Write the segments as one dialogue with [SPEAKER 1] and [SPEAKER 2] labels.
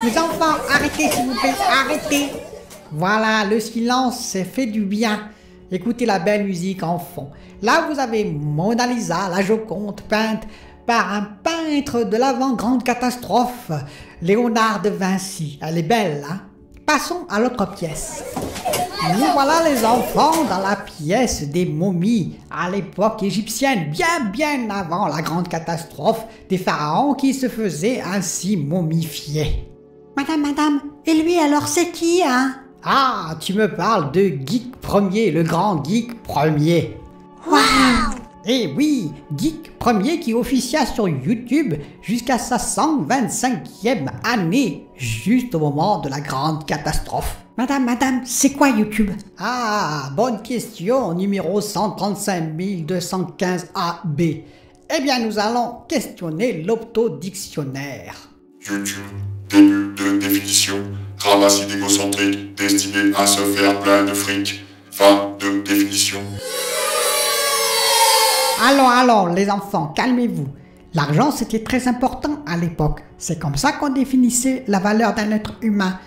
[SPEAKER 1] Les enfants, arrêtez s'il vous plaît, arrêtez. Voilà, le silence, c'est fait du bien. Écoutez la belle musique en fond. Là, vous avez Mona Lisa, la Joconde, peinte par un peintre de l'avant-grande catastrophe, Léonard de Vinci. Elle est belle, hein? Passons à l'autre pièce. Nous voilà les enfants dans la pièce des momies à l'époque égyptienne, bien avant la grande catastrophe des pharaons qui se faisaient ainsi momifier. Madame, et lui alors c'est qui, hein? Ah, tu me parles de Geek Premier, le grand Geek Premier. Waouh! Eh oui, Geek Premier qui officia sur YouTube jusqu'à sa 125e année, juste au moment de la grande catastrophe. Madame, c'est quoi YouTube? Ah, bonne question, numéro 135 215 AB. Eh bien, nous allons questionner l'optodictionnaire.
[SPEAKER 2] YouTube, début de définition, ramasse égocentrique destiné à se faire plein de fric. Fin de définition.
[SPEAKER 1] Allons, les enfants, calmez-vous. L'argent, c'était très important à l'époque. C'est comme ça qu'on définissait la valeur d'un être humain.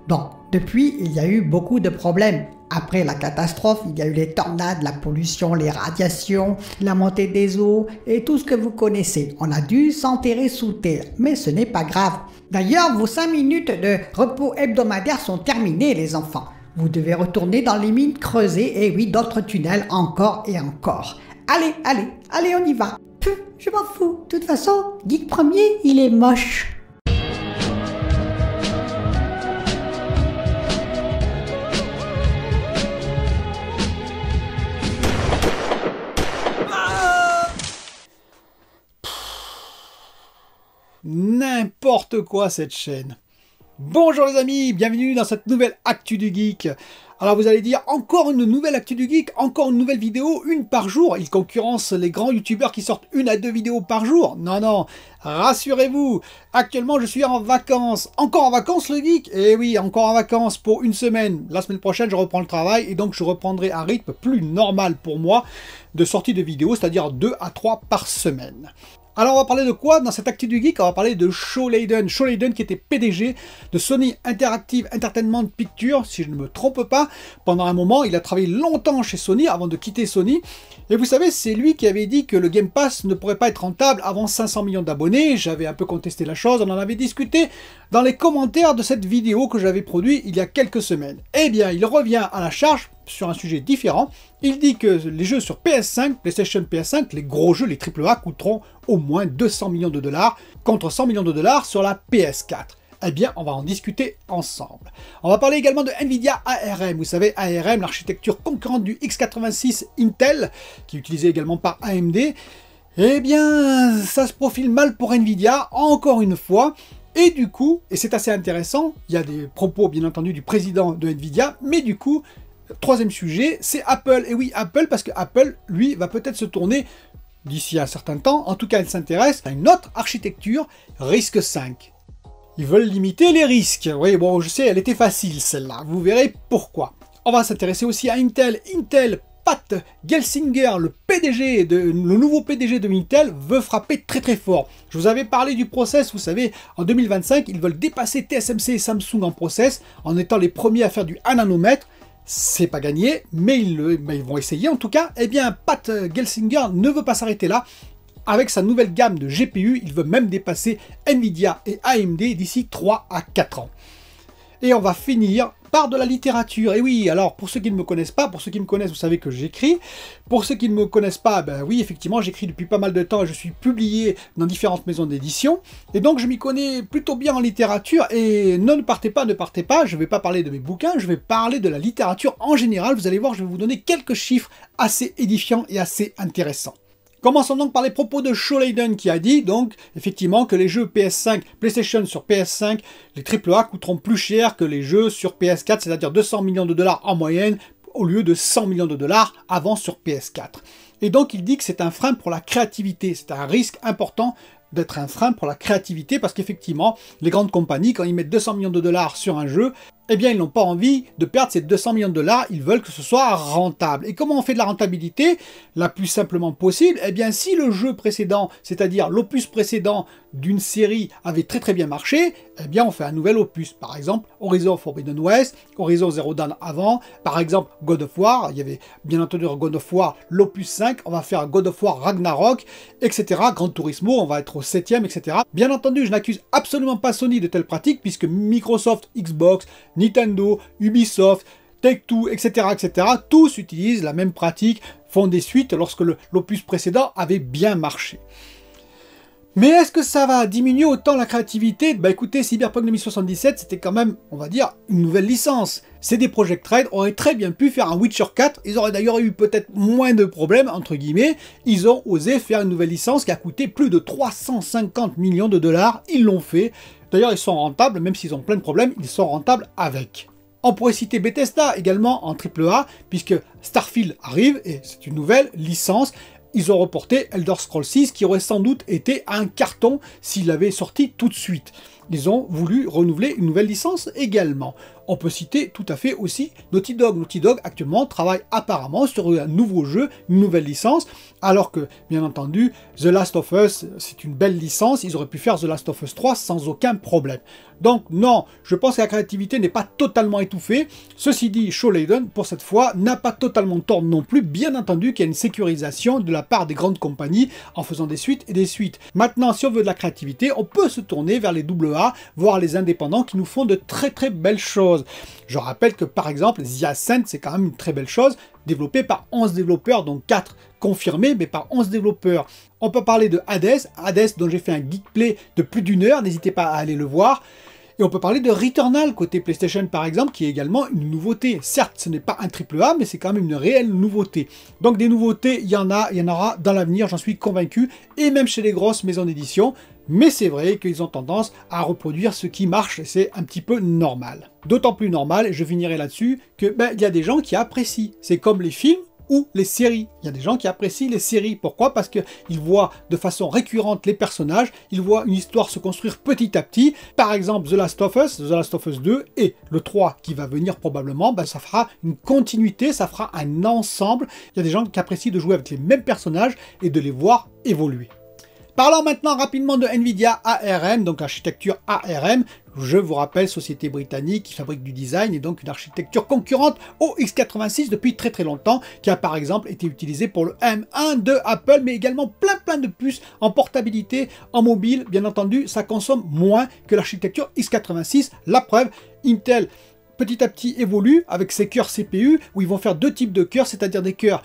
[SPEAKER 1] Donc, depuis, il y a eu beaucoup de problèmes. Après la catastrophe, il y a eu les tornades, la pollution, les radiations, la montée des eaux et tout ce que vous connaissez. On a dû s'enterrer sous terre, mais ce n'est pas grave. D'ailleurs, vos 5 minutes de repos hebdomadaire sont terminées, les enfants. Vous devez retourner dans les mines creusées et oui, d'autres tunnels encore et encore. Allez, on y va. Je m'en fous. De toute façon, Geek Premier, il est moche.
[SPEAKER 3] N'importe quoi cette chaîne. Bonjour les amis, bienvenue dans cette nouvelle Actu du Geek. Alors vous allez dire, encore une nouvelle Actu du Geek, encore une nouvelle vidéo, une par jour. Il concurrence les grands youtubeurs qui sortent 1 à 2 vidéos par jour. Non, rassurez-vous, actuellement je suis en vacances. Encore en vacances le Geek? Eh oui, encore en vacances pour une semaine. La semaine prochaine je reprends le travail et donc je reprendrai un rythme plus normal pour moi de sortie de vidéos, c'est-à-dire 2 à 3 par semaine. Alors on va parler de quoi dans cette Actu du Geek? On va parler de Shaw Layden. Shaw Layden qui était PDG de Sony Interactive Entertainment Pictures, si je ne me trompe pas. Pendant un moment, il a travaillé longtemps chez Sony avant de quitter Sony. Et vous savez, c'est lui qui avait dit que le Game Pass ne pourrait pas être rentable avant 500 millions d'abonnés. J'avais un peu contesté la chose, on en avait discuté dans les commentaires de cette vidéo que j'avais produite il y a quelques semaines. Eh bien, il revient à la charge sur un sujet différent. Il dit que les jeux sur PS5, PlayStation PS5, les gros jeux, les AAA, coûteront au moins 200 millions de dollars contre 100 millions de dollars sur la PS4. Eh bien, on va en discuter ensemble. On va parler également de Nvidia ARM. Vous savez, ARM, l'architecture concurrente du x86 Intel, qui est utilisée également par AMD. Eh bien, ça se profile mal pour Nvidia, encore une fois. Et du coup, et c'est assez intéressant, il y a des propos, bien entendu, du président de Nvidia, mais du coup, troisième sujet, c'est Apple. Et oui, Apple, parce que Apple, lui, va peut-être se tourner d'ici un certain temps. En tout cas, elle s'intéresse à une autre architecture, RISC-V. Ils veulent limiter les risques. Oui, bon, je sais, elle était facile, celle-là. Vous verrez pourquoi. On va s'intéresser aussi à Intel. Intel, Pat Gelsinger, le nouveau PDG de Intel, veut frapper très fort. Je vous avais parlé du process, vous savez, en 2025, ils veulent dépasser TSMC et Samsung en process, en étant les premiers à faire du 1 nanomètre. C'est pas gagné, mais ils vont essayer en tout cas. Eh bien, Pat Gelsinger ne veut pas s'arrêter là. Avec sa nouvelle gamme de GPU, il veut même dépasser Nvidia et AMD d'ici 3 à 4 ans. Et on va finir par de la littérature. Et oui, alors pour ceux qui ne me connaissent pas, pour ceux qui me connaissent, vous savez que j'écris. Pour ceux qui ne me connaissent pas, ben oui, effectivement, j'écris depuis pas mal de temps et je suis publié dans différentes maisons d'édition. Et donc je m'y connais plutôt bien en littérature. Et ne partez pas, je ne vais pas parler de mes bouquins, je vais parler de la littérature en général. Vous allez voir, je vais vous donner quelques chiffres assez édifiants et assez intéressants. Commençons donc par les propos de Shaw Layden qui a dit donc effectivement que les jeux PS5, PlayStation sur PS5, les AAA coûteront plus cher que les jeux sur PS4, c'est-à-dire 200 millions de dollars en moyenne au lieu de 100 millions de dollars avant sur PS4. Et donc il dit que c'est un frein pour la créativité, c'est un risque important d'être un frein pour la créativité parce qu'effectivement les grandes compagnies quand ils mettent 200 millions de dollars sur un jeu, eh bien ils n'ont pas envie de perdre ces 200 millions de dollars, ils veulent que ce soit rentable. Et comment on fait de la rentabilité la plus simplement possible? Eh bien si le jeu précédent, c'est-à-dire l'opus précédent d'une série avait très bien marché, eh bien on fait un nouvel opus. Par exemple, Horizon Forbidden West, Horizon Zero Dawn avant, par exemple God of War, il y avait bien entendu God of War, l'opus 5, on va faire God of War Ragnarok, etc. Gran Turismo, on va être au 7e, etc. Bien entendu, je n'accuse absolument pas Sony de telles pratiques, puisque Microsoft, Xbox, Nintendo, Ubisoft, Take-Two, etc., tous utilisent la même pratique, font des suites lorsque l'opus précédent avait bien marché. Mais est-ce que ça va diminuer autant la créativité? Bah écoutez, Cyberpunk 2077, c'était quand même, on va dire, une nouvelle licence. CD Projekt Red aurait très bien pu faire un Witcher 4, ils auraient d'ailleurs eu peut-être moins de problèmes, entre guillemets, ils ont osé faire une nouvelle licence qui a coûté plus de 350 millions de dollars, ils l'ont fait. D'ailleurs, ils sont rentables, même s'ils ont plein de problèmes, ils sont rentables avec. On pourrait citer Bethesda également en AAA, puisque Starfield arrive, et c'est une nouvelle licence. Ils ont reporté Elder Scrolls 6, qui aurait sans doute été un carton s'il avait sorti tout de suite. Ils ont voulu renouveler une nouvelle licence également. On peut citer tout à fait aussi Naughty Dog. Naughty Dog actuellement travaille apparemment sur un nouveau jeu, une nouvelle licence, alors que, bien entendu, The Last of Us, c'est une belle licence, ils auraient pu faire The Last of Us 3 sans aucun problème. Donc non, je pense que la créativité n'est pas totalement étouffée. Ceci dit, Shaw Layden, pour cette fois, n'a pas totalement tort non plus, bien entendu qu'il y a une sécurisation de la part des grandes compagnies en faisant des suites et des suites. Maintenant, si on veut de la créativité, on peut se tourner vers les AA, voire les indépendants qui nous font de très belles choses. Je rappelle que par exemple, The Ascent, c'est quand même une très belle chose, développée par 11 développeurs, donc 4 confirmés, mais par 11 développeurs. On peut parler de Hades, dont j'ai fait un geekplay de plus d'1 heure, n'hésitez pas à aller le voir. Et on peut parler de Returnal, côté PlayStation par exemple, qui est également une nouveauté. Certes, ce n'est pas un AAA, mais c'est quand même une réelle nouveauté. Donc des nouveautés, il y en aura dans l'avenir, j'en suis convaincu, et même chez les grosses maisons d'édition. Mais c'est vrai qu'ils ont tendance à reproduire ce qui marche, et c'est un petit peu normal. D'autant plus normal, et je finirai là-dessus, que il y a des gens qui apprécient. C'est comme les films ou les séries. Il y a des gens qui apprécient les séries. Pourquoi? Parce qu'ils voient de façon récurrente les personnages, ils voient une histoire se construire petit à petit. Par exemple, The Last of Us 2 et le 3 qui va venir probablement, ça fera une continuité, ça fera un ensemble. Il y a des gens qui apprécient de jouer avec les mêmes personnages et de les voir évoluer. Parlons maintenant rapidement de Nvidia ARM, donc architecture ARM. Je vous rappelle, société britannique qui fabrique du design et donc une architecture concurrente au x86 depuis très longtemps, qui a par exemple été utilisée pour le M1 de Apple, mais également plein de puces en portabilité, en mobile. Bien entendu, ça consomme moins que l'architecture x86. La preuve, Intel petit à petit évolue avec ses cœurs CPU, où ils vont faire deux types de cœurs, c'est-à-dire des cœurs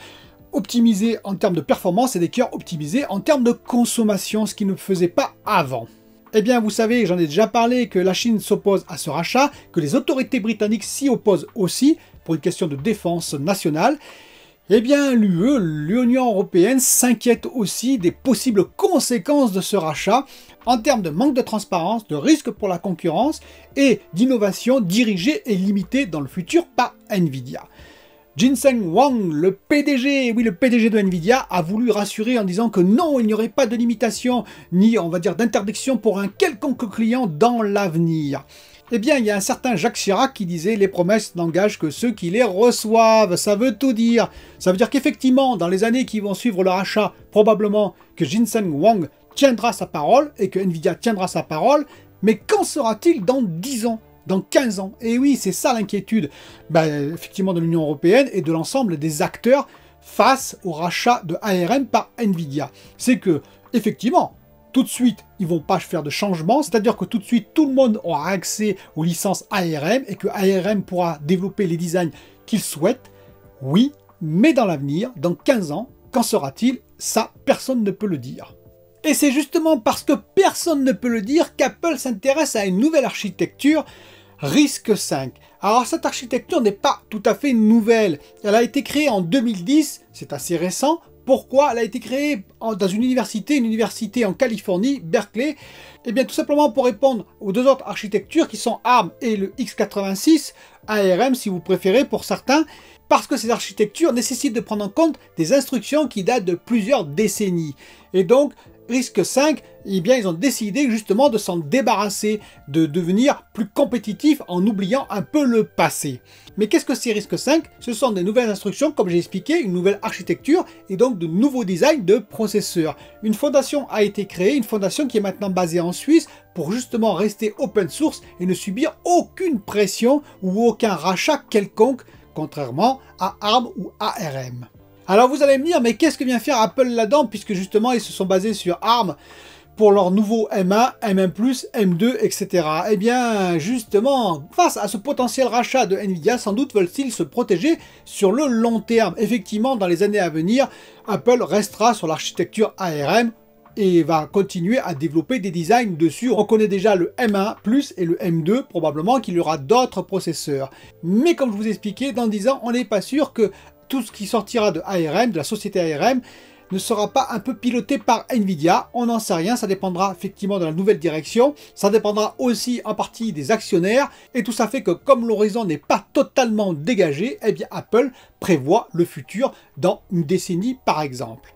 [SPEAKER 3] optimisés en termes de performance et des cœurs optimisés en termes de consommation, ce qui ne faisait pas avant. Eh bien, vous savez, j'en ai déjà parlé, que la Chine s'oppose à ce rachat, que les autorités britanniques s'y opposent aussi, pour une question de défense nationale. Eh bien, l'Union européenne s'inquiète aussi des possibles conséquences de ce rachat, en termes de manque de transparence, de risque pour la concurrence, et d'innovation dirigée et limitée dans le futur par Nvidia. Jensen Huang, le PDG de Nvidia, a voulu rassurer en disant que non, il n'y aurait pas de limitation, ni on va dire d'interdiction pour un quelconque client dans l'avenir. Eh bien, il y a un certain Jacques Chirac qui disait « Les promesses n'engagent que ceux qui les reçoivent ». Ça veut tout dire. Ça veut dire qu'effectivement, dans les années qui vont suivre le rachat, probablement que Jensen Huang tiendra sa parole et que Nvidia tiendra sa parole, mais qu'en sera-t-il dans 10 ans ? Dans 15 ans. Et oui, c'est ça l'inquiétude, effectivement, de l'Union européenne et de l'ensemble des acteurs face au rachat de ARM par Nvidia. C'est que, effectivement, tout de suite, ils ne vont pas faire de changement, c'est-à-dire que tout de suite, tout le monde aura accès aux licences ARM et que ARM pourra développer les designs qu'il souhaite. Oui, mais dans l'avenir, dans 15 ans, qu'en sera-t-il? Ça, personne ne peut le dire. Et c'est justement parce que personne ne peut le dire qu'Apple s'intéresse à une nouvelle architecture, RISC-V. Alors cette architecture n'est pas tout à fait nouvelle. Elle a été créée en 2010, c'est assez récent. Pourquoi? Elle a été créée dans une université en Californie, Berkeley. Eh bien tout simplement pour répondre aux deux autres architectures qui sont ARM et le x86, ARM si vous préférez pour certains, parce que ces architectures nécessitent de prendre en compte des instructions qui datent de plusieurs décennies. Et donc, Risque 5, eh bien, ils ont décidé justement de s'en débarrasser, de devenir plus compétitifs en oubliant un peu le passé. Mais qu'est-ce que c'est Risque 5? Ce sont des nouvelles instructions, comme j'ai expliqué, une nouvelle architecture et donc de nouveaux designs de processeurs. Une fondation a été créée, une fondation qui est maintenant basée en Suisse pour justement rester open source et ne subir aucune pression ou aucun rachat quelconque, contrairement à ARM ou ARM. Alors vous allez me dire, mais qu'est-ce que vient faire Apple là-dedans, puisque justement ils se sont basés sur ARM pour leur nouveau M1, M1+, M2, etc. Eh bien, justement, face à ce potentiel rachat de Nvidia, sans doute veulent-ils se protéger sur le long terme. Effectivement, dans les années à venir, Apple restera sur l'architecture ARM et va continuer à développer des designs dessus. On connaît déjà le M1+, et le M2, probablement qu'il y aura d'autres processeurs. Mais comme je vous ai expliqué, dans 10 ans, on n'est pas sûr que tout ce qui sortira de ARM, de la société ARM, ne sera pas un peu piloté par Nvidia. On n'en sait rien, ça dépendra effectivement de la nouvelle direction, ça dépendra aussi en partie des actionnaires, et tout ça fait que comme l'horizon n'est pas totalement dégagé, eh bien Apple prévoit le futur dans une décennie par exemple.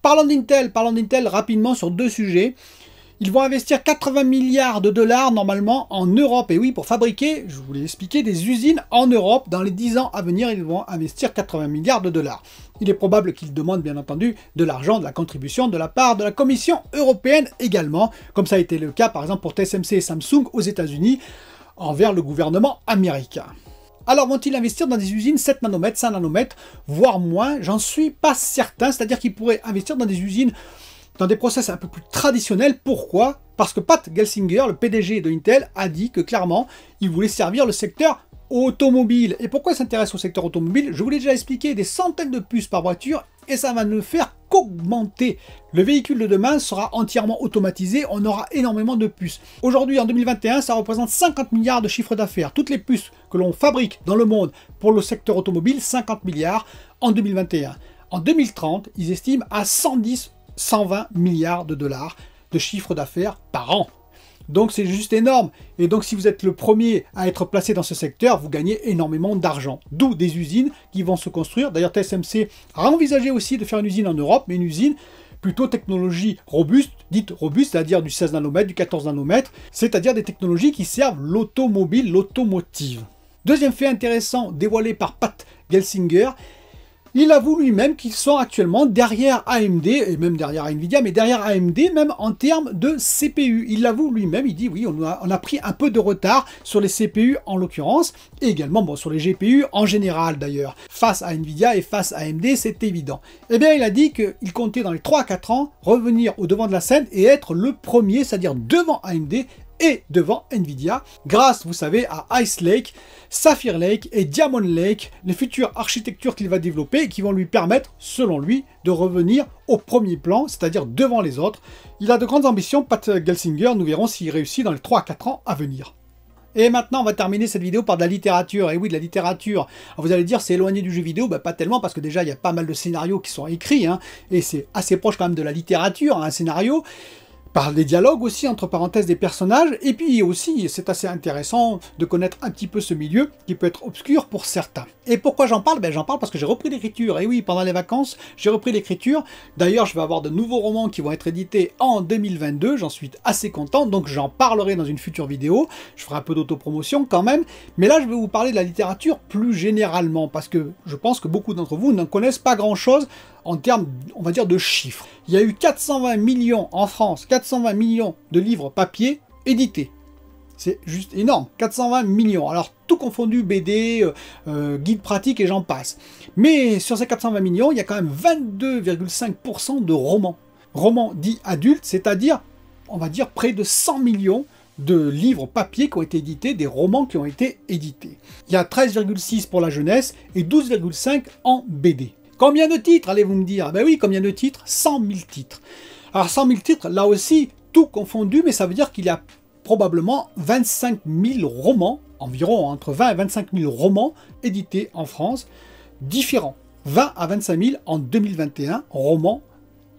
[SPEAKER 3] Parlons d'Intel rapidement sur deux sujets. Ils vont investir 80 milliards de dollars normalement en Europe. Et oui, pour fabriquer, je vous l'ai expliqué, des usines en Europe. Dans les 10 ans à venir, ils vont investir 80 milliards de dollars. Il est probable qu'ils demandent bien entendu de l'argent, de la contribution de la part de la Commission européenne également, comme ça a été le cas par exemple pour TSMC et Samsung aux États-Unis envers le gouvernement américain. Alors vont-ils investir dans des usines 7 nanomètres, 5 nanomètres, voire moins? J'en suis pas certain, c'est-à-dire qu'ils pourraient investir dans des usines dans des process un peu plus traditionnels. Pourquoi? Parce que Pat Gelsinger, le PDG de Intel, a dit que clairement, il voulait servir le secteur automobile. Et pourquoi il s'intéresse au secteur automobile? Je vous l'ai déjà expliqué, des centaines de puces par voiture, et ça va ne faire qu'augmenter. Le véhicule de demain sera entièrement automatisé, on aura énormément de puces. Aujourd'hui, en 2021, ça représente 50 milliards de chiffre d'affaires. Toutes les puces que l'on fabrique dans le monde pour le secteur automobile, 50 milliards en 2021. En 2030, ils estiment à 120 milliards de dollars de chiffre d'affaires par an. Donc c'est juste énorme. Et donc si vous êtes le premier à être placé dans ce secteur, vous gagnez énormément d'argent. D'où des usines qui vont se construire. D'ailleurs TSMC a envisagé aussi de faire une usine en Europe, mais une usine plutôt technologie robuste, dite robuste, c'est-à-dire du 16 nanomètres, du 14 nanomètres, c'est-à-dire des technologies qui servent l'automobile, l'automotive. Deuxième fait intéressant dévoilé par Pat Gelsinger, il avoue lui-même qu'ils sont actuellement derrière AMD, et même derrière Nvidia, mais derrière AMD même en termes de CPU. Il l'avoue lui-même, il dit oui, on a pris un peu de retard sur les CPU en l'occurrence, et également bon, sur les GPU en général d'ailleurs. Face à Nvidia et face à AMD, c'est évident. Eh bien, il a dit qu'il comptait dans les 3 à 4 ans revenir au devant de la scène et être le premier, c'est-à-dire devant AMD, et devant Nvidia, grâce, vous savez, à Ice Lake, Sapphire Lake et Diamond Lake, les futures architectures qu'il va développer et qui vont lui permettre, selon lui, de revenir au premier plan, c'est-à-dire devant les autres. Il a de grandes ambitions, Pat Gelsinger, nous verrons s'il réussit dans les 3 à 4 ans à venir. Et maintenant, on va terminer cette vidéo par de la littérature. Et oui, de la littérature. Alors vous allez dire, c'est éloigné du jeu vidéo. Ben, pas tellement, parce que déjà, il y a pas mal de scénarios qui sont écrits. Et c'est assez proche quand même de la littérature, un scénario. Par des dialogues aussi, entre parenthèses, des personnages, et puis aussi, c'est assez intéressant de connaître un petit peu ce milieu, qui peut être obscur pour certains. Et pourquoi j'en parle? Ben, j'en parle parce que j'ai repris l'écriture, et oui, pendant les vacances, j'ai repris l'écriture. D'ailleurs, je vais avoir de nouveaux romans qui vont être édités en 2022, j'en suis assez content, donc j'en parlerai dans une future vidéo, je ferai un peu d'autopromotion quand même, mais là, je vais vous parler de la littérature plus généralement, parce que je pense que beaucoup d'entre vous n'en connaissent pas grand-chose en termes, on va dire, de chiffres. Il y a eu 420 millions en France, 420 millions de livres papier édités. C'est juste énorme, 420 millions. Alors, tout confondu, BD, guide pratique et j'en passe. Mais sur ces 420 millions, il y a quand même 22,5% de romans. Romans dits adultes, c'est-à-dire, on va dire, près de 100 millions de livres papier qui ont été édités, des romans qui ont été édités. Il y a 13,6 pour la jeunesse et 12,5 en BD. Combien de titres, allez-vous me dire? Ben oui, combien de titres? 100 000 titres. Alors 100 000 titres, là aussi, tout confondu, mais ça veut dire qu'il y a probablement 25 000 romans, environ entre 20 et 25 000 romans édités en France, différents. 20 à 25 000 en 2021, romans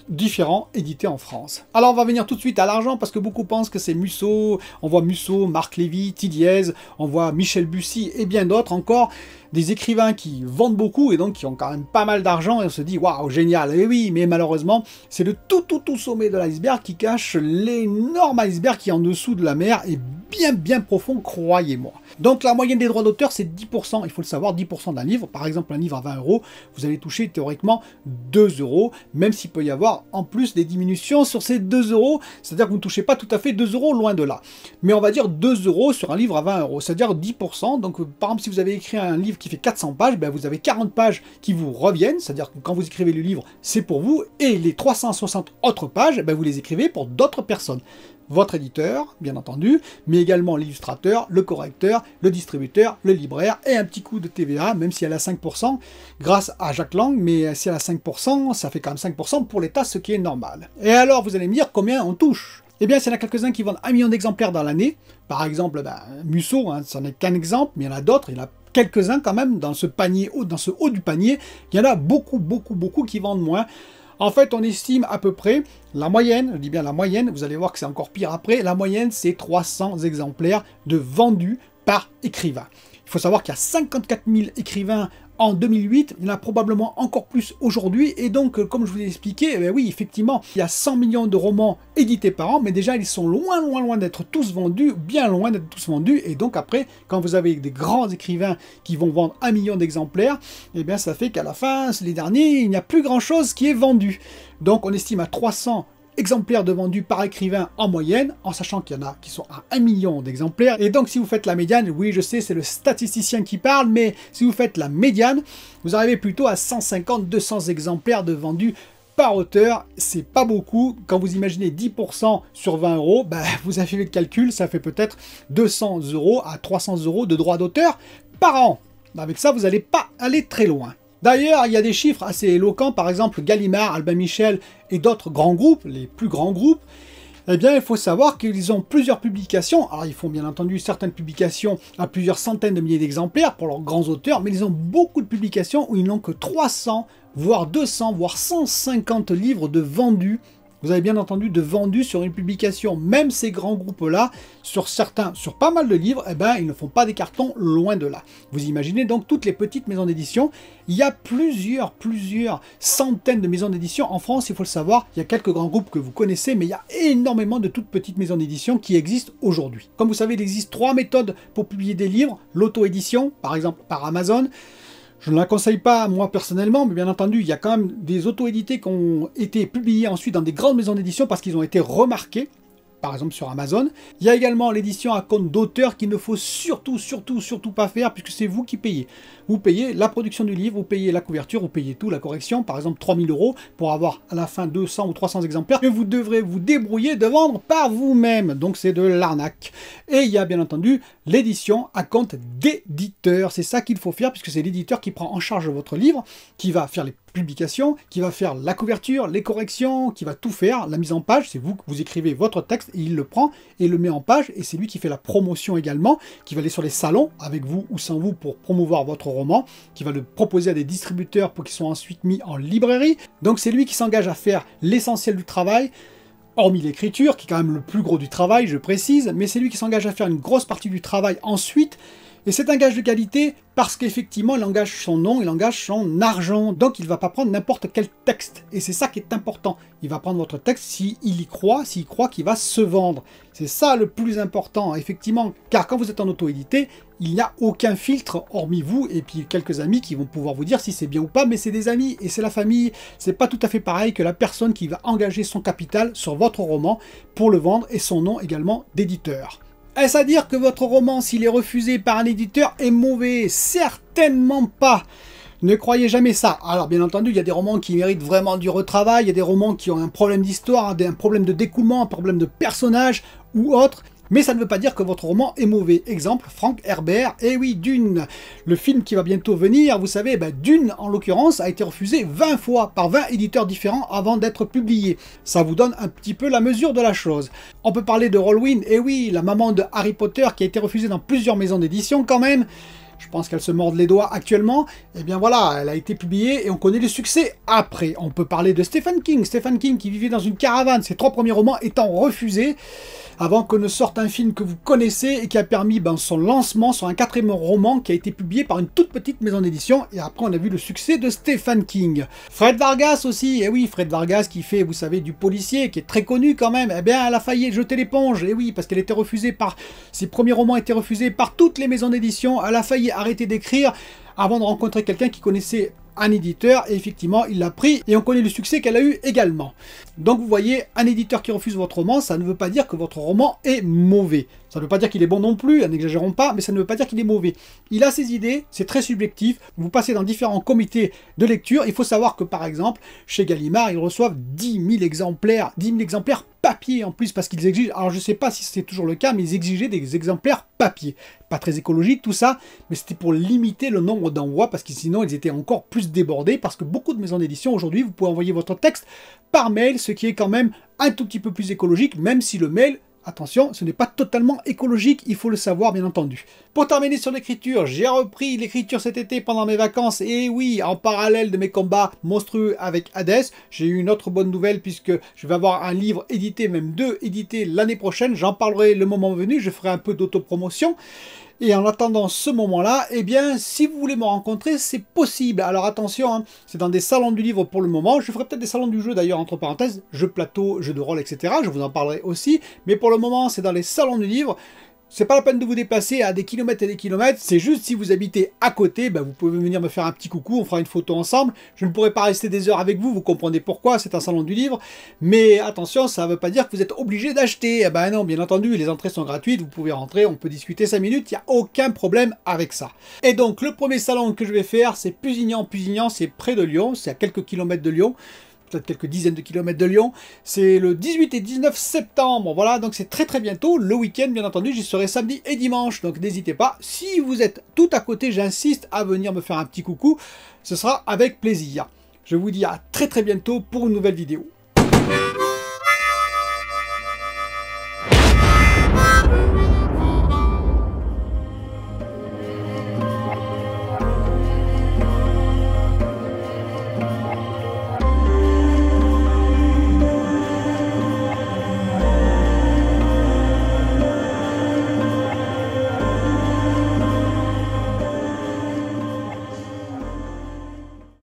[SPEAKER 3] différents édités en France. Alors on va venir tout de suite à l'argent, parce que beaucoup pensent que c'est Musso, on voit Musso, Marc Lévy, Tilliez, on voit Michel Bussy et bien d'autres encore. des écrivains qui vendent beaucoup et donc qui ont quand même pas mal d'argent et on se dit waouh, génial. Et oui, mais malheureusement, c'est le tout sommet de l'iceberg qui cache l'énorme iceberg qui est en dessous de la mer et bien profond, croyez-moi. Donc la moyenne des droits d'auteur, c'est 10%, il faut le savoir, 10% d'un livre. Par exemple, un livre à 20 €, vous allez toucher théoriquement 2 €, même s'il peut y avoir en plus des diminutions sur ces 2 €, c'est-à-dire que vous ne touchez pas tout à fait 2 €, loin de là. Mais on va dire 2 € sur un livre à 20 €, c'est-à-dire 10%. Donc par exemple, si vous avez écrit un livre qui fait 400 pages, ben, vous avez 40 pages qui vous reviennent, c'est-à-dire que quand vous écrivez le livre, c'est pour vous, et les 360 autres pages, ben, vous les écrivez pour d'autres personnes. Votre éditeur, bien entendu, mais également l'illustrateur, le correcteur, le distributeur, le libraire et un petit coup de TVA, même si elle a 5%, grâce à Jack Lang, mais si elle a 5%, ça fait quand même 5% pour l'État, ce qui est normal. Et alors, vous allez me dire combien on touche? Eh bien, s'il y en a quelques-uns qui vendent 1 million d'exemplaires dans l'année, par exemple, ben, Musso, hein, ça n'est qu'un exemple, mais il y en a d'autres, il y en a quelques-uns quand même dans ce panier, dans ce haut du panier, il y en a beaucoup qui vendent moins. En fait, on estime à peu près, la moyenne, je dis bien la moyenne, vous allez voir que c'est encore pire après, la moyenne c'est 300 exemplaires de vendus par écrivain. Il faut savoir qu'il y a 54 000 écrivains en 2008, il y en a probablement encore plus aujourd'hui, et donc, comme je vous ai expliqué, eh bien oui, effectivement, il y a 100 millions de romans édités par an, mais déjà, ils sont loin d'être tous vendus, bien loin d'être tous vendus, et donc après, quand vous avez des grands écrivains qui vont vendre 1 million d'exemplaires, eh bien, ça fait qu'à la fin, les derniers, il n'y a plus grand-chose qui est vendu. Donc, on estime à 300 exemplaires de vendus par écrivain en moyenne, en sachant qu'il y en a qui sont à 1 million d'exemplaires. Et donc si vous faites la médiane, oui je sais c'est le statisticien qui parle, mais si vous faites la médiane, vous arrivez plutôt à 150-200 exemplaires de vendus par auteur. C'est pas beaucoup. Quand vous imaginez 10% sur 20 €, ben, vous avez fait le calcul, ça fait peut-être 200 € à 300 € de droits d'auteur par an. Avec ça, vous n'allez pas aller très loin. D'ailleurs, il y a des chiffres assez éloquents, par exemple Gallimard, Albin Michel et d'autres grands groupes, les plus grands groupes. Eh bien, il faut savoir qu'ils ont plusieurs publications. Alors, ils font bien entendu certaines publications à plusieurs centaines de milliers d'exemplaires pour leurs grands auteurs, mais ils ont beaucoup de publications où ils n'ont que 300, voire 200, voire 150 livres de vendus. Vous avez bien entendu de vendus sur une publication. Même ces grands groupes-là, sur pas mal de livres, eh ben, ils ne font pas des cartons, loin de là. Vous imaginez donc toutes les petites maisons d'édition. Il y a plusieurs centaines de maisons d'édition en France, il faut le savoir. Il y a quelques grands groupes que vous connaissez, mais il y a énormément de toutes petites maisons d'édition qui existent aujourd'hui. Comme vous savez, il existe 3 méthodes pour publier des livres. L'auto-édition, par exemple par Amazon. Je ne la conseille pas, moi, personnellement, mais bien entendu, il y a quand même des auto-édités qui ont été publiés ensuite dans des grandes maisons d'édition parce qu'ils ont été remarqués, par exemple sur Amazon. Il y a également l'édition à compte d'auteur qu'il ne faut surtout pas faire puisque c'est vous qui payez. Vous payez la production du livre, vous payez la couverture, vous payez tout, la correction, par exemple 3 000 € pour avoir à la fin 200 ou 300 exemplaires que vous devrez vous débrouiller de vendre par vous-même. Donc c'est de l'arnaque. Et il y a bien entendu l'édition à compte d'éditeur. C'est ça qu'il faut faire puisque c'est l'éditeur qui prend en charge votre livre, qui va faire les publications, qui va faire la couverture, les corrections, qui va tout faire, la mise en page, c'est vous que vous écrivez votre texte et il le prend et le met en page et c'est lui qui fait la promotion également, qui va aller sur les salons avec vous ou sans vous pour promouvoir votre roman, qui va le proposer à des distributeurs pour qu'ils soient ensuite mis en librairie. Donc c'est lui qui s'engage à faire l'essentiel du travail, hormis l'écriture, qui est quand même le plus gros du travail, je précise, mais c'est lui qui s'engage à faire une grosse partie du travail ensuite. Et c'est un gage de qualité parce qu'effectivement, il engage son nom, il engage son argent. Donc, il ne va pas prendre n'importe quel texte. Et c'est ça qui est important. Il va prendre votre texte s'il y croit, s'il croit qu'il va se vendre. C'est ça le plus important, effectivement. Car quand vous êtes en auto-édité, il n'y a aucun filtre, hormis vous, et puis quelques amis qui vont pouvoir vous dire si c'est bien ou pas, mais c'est des amis, et c'est la famille. C'est pas tout à fait pareil que la personne qui va engager son capital sur votre roman pour le vendre, et son nom également d'éditeur. Est-ce à dire que votre roman, s'il est refusé par un éditeur, est mauvais? Certainement pas. Ne croyez jamais ça. Alors bien entendu, il y a des romans qui méritent vraiment du retravail, il y a des romans qui ont un problème d'histoire, un problème de découlement, un problème de personnage ou autre. Mais ça ne veut pas dire que votre roman est mauvais. Exemple, Frank Herbert, et oui, Dune. Le film qui va bientôt venir, vous savez, Dune, en l'occurrence, a été refusé 20 fois par 20 éditeurs différents avant d'être publié. Ça vous donne un petit peu la mesure de la chose. On peut parler de Rowling, et oui, la maman de Harry Potter qui a été refusée dans plusieurs maisons d'édition quand même. je pense qu'elle se morde les doigts actuellement. Et bien voilà, elle a été publiée et on connaît le succès après. On peut parler de Stephen King. Stephen King qui vivait dans une caravane, ses 3 premiers romans étant refusés, avant que ne sorte un film que vous connaissez et qui a permis son lancement sur un 4e roman qui a été publié par une toute petite maison d'édition. Et après, on a vu le succès de Stephen King. Fred Vargas aussi, et oui, Fred Vargas qui fait, vous savez, du policier, qui est très connu quand même. Eh bien, elle a failli jeter l'éponge, et oui, parce qu'elle était refusée par... Ses premiers romans étaient refusés par toutes les maisons d'édition. Elle a failli arrêter d'écrire avant de rencontrer quelqu'un qui connaissait un éditeur, et effectivement il l'a pris, et on connaît le succès qu'elle a eu également. Donc vous voyez, un éditeur qui refuse votre roman, ça ne veut pas dire que votre roman est mauvais. Ça ne veut pas dire qu'il est bon non plus, n'exagérons pas, mais ça ne veut pas dire qu'il est mauvais. Il a ses idées, c'est très subjectif, vous passez dans différents comités de lecture, il faut savoir que par exemple, chez Gallimard, ils reçoivent 10 000 exemplaires papier en plus, parce qu'ils exigent, alors je sais pas si c'est toujours le cas, mais ils exigeaient des exemplaires papier. Pas très écologique tout ça, mais c'était pour limiter le nombre d'envois, parce que sinon ils étaient encore plus débordés, parce que beaucoup de maisons d'édition aujourd'hui, vous pouvez envoyer votre texte par mail, ce qui est quand même un tout petit peu plus écologique, même si le mail, attention, ce n'est pas totalement écologique, il faut le savoir bien entendu. Pour terminer sur l'écriture, j'ai repris l'écriture cet été pendant mes vacances, et oui, en parallèle de mes combats monstrueux avec Hades, j'ai eu une autre bonne nouvelle puisque je vais avoir un livre édité, même 2 édités l'année prochaine, j'en parlerai le moment venu, je ferai un peu d'autopromotion. Et en attendant ce moment-là, eh bien, si vous voulez me rencontrer, c'est possible. Alors attention, hein, c'est dans des salons du livre pour le moment. Je ferai peut-être des salons du jeu d'ailleurs, entre parenthèses, jeux plateau, jeux de rôle, etc. Je vous en parlerai aussi. Mais pour le moment, c'est dans les salons du livre. C'est pas la peine de vous déplacer à des kilomètres et des kilomètres, c'est juste si vous habitez à côté, vous pouvez venir me faire un petit coucou, on fera une photo ensemble. Je ne pourrai pas rester des heures avec vous, vous comprenez pourquoi, c'est un salon du livre. Mais attention, ça ne veut pas dire que vous êtes obligé d'acheter. Non, bien entendu, les entrées sont gratuites, vous pouvez rentrer, on peut discuter 5 minutes, il n'y a aucun problème avec ça. Et donc, le premier salon que je vais faire, c'est Pusignan. Pusignan, c'est près de Lyon, c'est à quelques kilomètres de Lyon. Peut-être quelques dizaines de kilomètres de Lyon. C'est le 18 et 19 septembre. Voilà, donc c'est très très bientôt. Le week-end, bien entendu, j'y serai samedi et dimanche. Donc n'hésitez pas. Si vous êtes tout à côté, j'insiste à venir me faire un petit coucou. Ce sera avec plaisir. Je vous dis à très très bientôt pour une nouvelle vidéo.